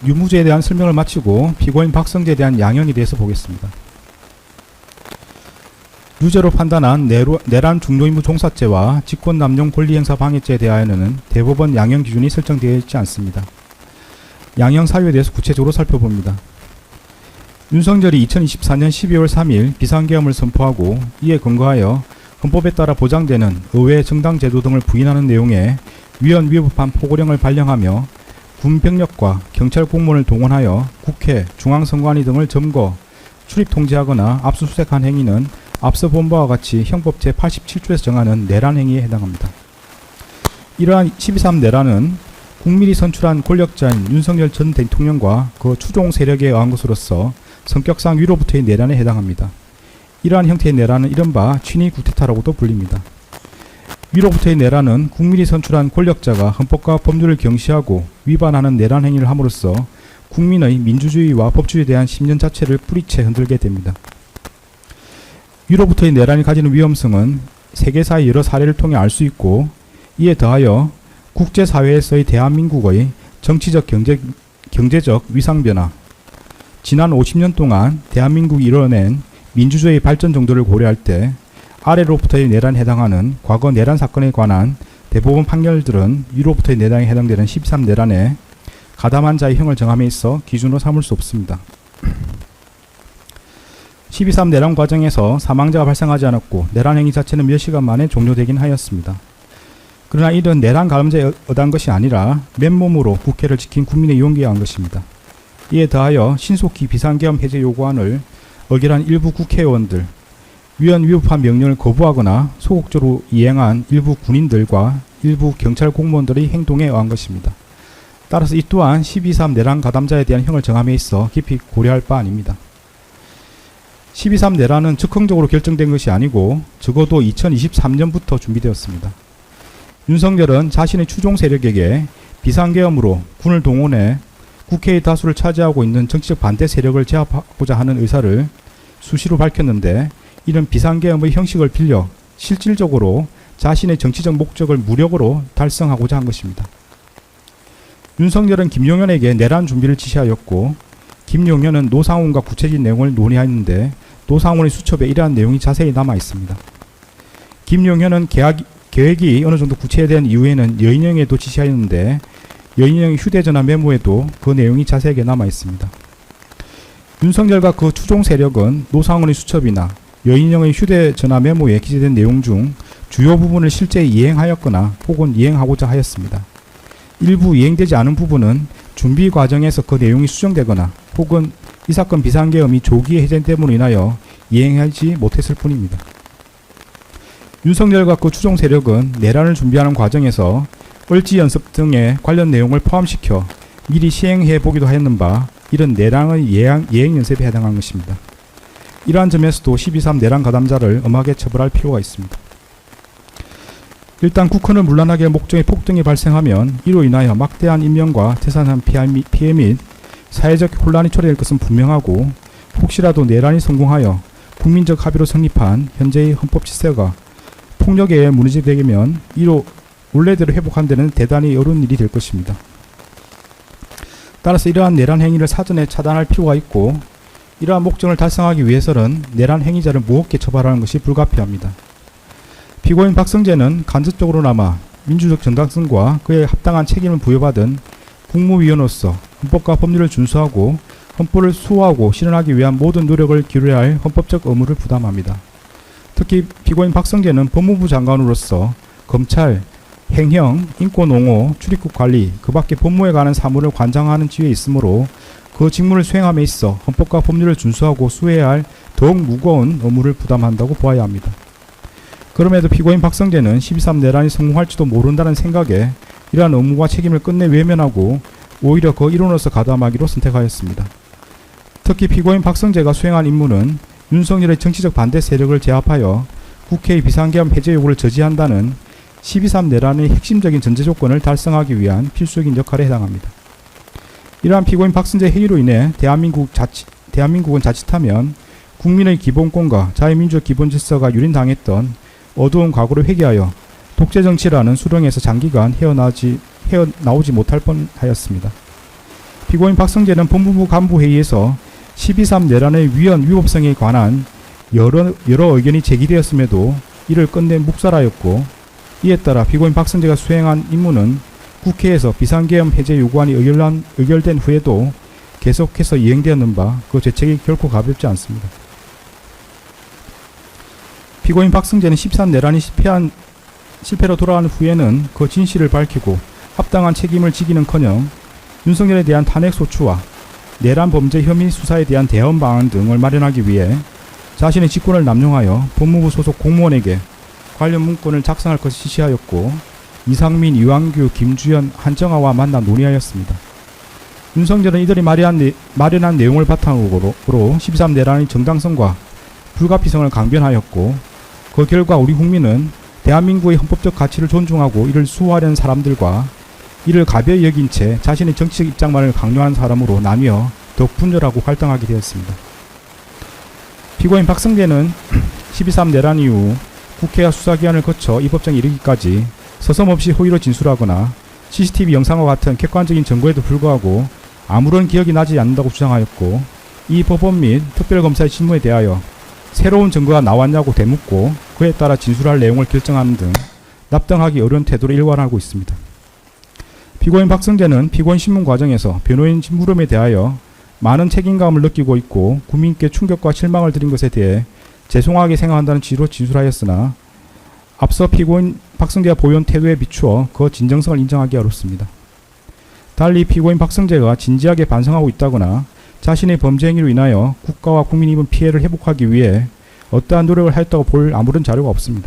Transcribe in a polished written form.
유무죄에 대한 설명을 마치고 피고인 박성재에 대한 양형에 대해서 보겠습니다. 유죄로 판단한 내란 중도임무 종사죄와 직권남용 권리행사 방해죄에 대하여는 대법원 양형 기준이 설정되어 있지 않습니다. 양형 사유에 대해서 구체적으로 살펴봅니다. 윤석열이 2024년 12월 3일 비상계엄을 선포하고 이에 근거하여 헌법에 따라 보장되는 의회 정당제도 등을 부인하는 내용의 위헌 위법한 포고령을 발령하며 군병력과 경찰 공무원을 동원하여 국회, 중앙선관위 등을 점거, 출입 통제하거나 압수수색한 행위는 앞서 본 바와 같이 형법 제87조에서 정하는 내란 행위에 해당합니다. 이러한 12.3 내란은 국민이 선출한 권력자인 윤석열 전 대통령과 그 추종 세력에 의한 것으로서 성격상 위로부터의 내란에 해당합니다. 이러한 형태의 내란은 이른바 친위 구테타라고도 불립니다. 위로부터의 내란은 국민이 선출한 권력자가 헌법과 법률을 경시하고 위반하는 내란 행위를 함으로써 국민의 민주주의와 법주의에 대한 신념 자체를 뿌리채 흔들게 됩니다. 위로부터의 내란이 가지는 위험성은 세계사의 여러 사례를 통해 알 수 있고, 이에 더하여 국제사회에서의 대한민국의 정치적 경제적 위상변화, 지난 50년 동안 대한민국이 이뤄낸 민주주의 발전 정도를 고려할 때 아래로부터의 내란에 해당하는 과거 내란 사건에 관한 대법원 판결들은 위로부터의 내란에 해당되는 13 내란에 가담한 자의 형을 정함에 있어 기준으로 삼을 수 없습니다. 12.3 내란 과정에서 사망자가 발생하지 않았고 내란 행위 자체는 몇 시간 만에 종료되긴 하였습니다. 그러나 이런 내란 가담자에 의한 것이 아니라 맨몸으로 국회를 지킨 국민의 용기에 의한 것입니다. 이에 더하여 신속히 비상계엄 해제 요구안을 의결한 일부 국회의원들, 위헌 위법한 명령을 거부하거나 소극적으로 이행한 일부 군인들과 일부 경찰 공무원들의 행동에 의한 것입니다. 따라서 이 또한 12.3 내란 가담자에 대한 형을 정함에 있어 깊이 고려할 바 아닙니다. 12.3 내란은 즉흥적으로 결정된 것이 아니고 적어도 2023년부터 준비되었습니다. 윤석열은 자신의 추종 세력에게 비상계엄으로 군을 동원해 국회의 다수를 차지하고 있는 정치적 반대 세력을 제압하고자 하는 의사를 수시로 밝혔는데, 이런 비상계엄의 형식을 빌려 실질적으로 자신의 정치적 목적을 무력으로 달성하고자 한 것입니다. 윤석열은 김용현에게 내란 준비를 지시하였고, 김용현은 노상훈과 구체적인 내용을 논의하였는데 노상훈의 수첩에 이러한 내용이 자세히 남아 있습니다. 김용현은 계획이 어느 정도 구체화된 이후에는 여인영에도 지시하였는데 여인영의 휴대전화 메모에도 그 내용이 자세하게 남아 있습니다. 윤석열과 그 추종 세력은 노상훈의 수첩이나 여인영의 휴대전화 메모에 기재된 내용 중 주요 부분을 실제 이행하였거나 혹은 이행하고자 하였습니다. 일부 이행되지 않은 부분은 준비 과정에서 그 내용이 수정되거나 혹은 이 사건 비상계엄이 조기에 해제됨으로 인하여 이행하지 못했을 뿐입니다. 윤석열과 그 추종 세력은 내란을 준비하는 과정에서 을지 연습 등의 관련 내용을 포함시켜 미리 시행해 보기도 하였는 바 이런 내란의 예행 연습에 해당한 것입니다. 이러한 점에서도 12.3 내란 가담자를 엄하게 처벌할 필요가 있습니다. 일단 국헌을 문란하게 할 목적의 폭동이 발생하면 이로 인하여 막대한 인명과 태산한 피해 및 사회적 혼란이 초래될 것은 분명하고, 혹시라도 내란이 성공하여 국민적 합의로 성립한 현재의 헌법 질서가 폭력에 의해 무너지게 되면 이로 원래대로 회복하는 데는 대단히 어려운 일이 될 것입니다. 따라서 이러한 내란 행위를 사전에 차단할 필요가 있고, 이러한 목적을 달성하기 위해서는 내란 행위자를 무겁게 처벌하는 것이 불가피합니다. 피고인 박성재는 간접적으로나마 민주적 정당성과 그에 합당한 책임을 부여받은 국무위원으로서 헌법과 법률을 준수하고 헌법을 수호하고 실현하기 위한 모든 노력을 기울여야 할 헌법적 의무를 부담합니다. 특히 피고인 박성재는 법무부 장관으로서 검찰, 행형, 인권옹호, 출입국 관리, 그 밖에 법무에 관한 사무를 관장하는 지위에 있으므로 그 직무를 수행함에 있어 헌법과 법률을 준수하고 수호해야 할 더욱 무거운 의무를 부담한다고 보아야 합니다. 그럼에도 피고인 박성재는 12.3 내란이 성공할지도 모른다는 생각에 이러한 의무와 책임을 끝내 외면하고 오히려 그 일원으로서 가담하기로 선택하였습니다. 특히 피고인 박성재가 수행한 임무는 윤석열의 정치적 반대 세력을 제압하여 국회의 비상계엄 해제 요구를 저지한다는 12.3 내란의 핵심적인 전제 조건을 달성하기 위한 필수적인 역할에 해당합니다. 이러한 피고인 박성재 행위로 인해 대한민국은 자칫하면 국민의 기본권과 자유민주적 기본 질서가 유린당했던 어두운 과거를 회귀하여 독재정치라는 수렁에서 장기간 헤어나오지 못할 뻔하였습니다. 피고인 박성재는 법무부 간부회의에서 12.3 내란의 위헌 위법성에 관한 여러 의견이 제기되었음에도 이를 끝내 묵살하였고, 이에 따라 피고인 박성재가 수행한 임무는 국회에서 비상계엄 해제 요구안이 의결된 후에도 계속해서 이행되었는 바 그 죄책이 결코 가볍지 않습니다. 피고인 박성재는 13 내란이 실패로 돌아간 후에는 그 진실을 밝히고 합당한 책임을 지기는커녕 윤석열에 대한 탄핵소추와 내란 범죄 혐의 수사에 대한 대응 방안 등을 마련하기 위해 자신의 직권을 남용하여 법무부 소속 공무원에게 관련 문건을 작성할 것을 지시하였고, 이상민, 이완규, 김주현, 한정아와 만나 논의하였습니다. 윤석열은 이들이 마련한 내용을 바탕으로 13 내란의 정당성과 불가피성을 강변하였고, 그 결과 우리 국민은 대한민국의 헌법적 가치를 존중하고 이를 수호하려는 사람들과 이를 가벼이 여긴 채 자신의 정치적 입장만을 강요하는 사람으로 나뉘어 더욱 분열하고 갈등하게 되었습니다. 피고인 박성재는 12.3 내란 이후 국회와 수사기관을 거쳐 이 법정에 이르기까지 서슴없이 허위로 진술하거나 CCTV 영상과 같은 객관적인 증거에도 불구하고 아무런 기억이 나지 않는다고 주장하였고, 이 법원 및 특별검사의 질문에 대하여 새로운 증거가 나왔냐고 되묻고 그에 따라 진술할 내용을 결정하는 등 납득하기 어려운 태도를 일관하고 있습니다. 피고인 박성재는 피고인 신문 과정에서 변호인 물음에 대하여 많은 책임감을 느끼고 있고 국민께 충격과 실망을 드린 것에 대해 죄송하게 생각한다는 취지로 진술하였으나, 앞서 피고인 박성재가 보여온 태도에 비추어 그 진정성을 인정하기 어렵습니다. 달리 피고인 박성재가 진지하게 반성하고 있다거나 자신의 범죄 행위로 인하여 국가와 국민이 입은 피해를 회복하기 위해 어떠한 노력을 하였다고 볼 아무런 자료가 없습니다.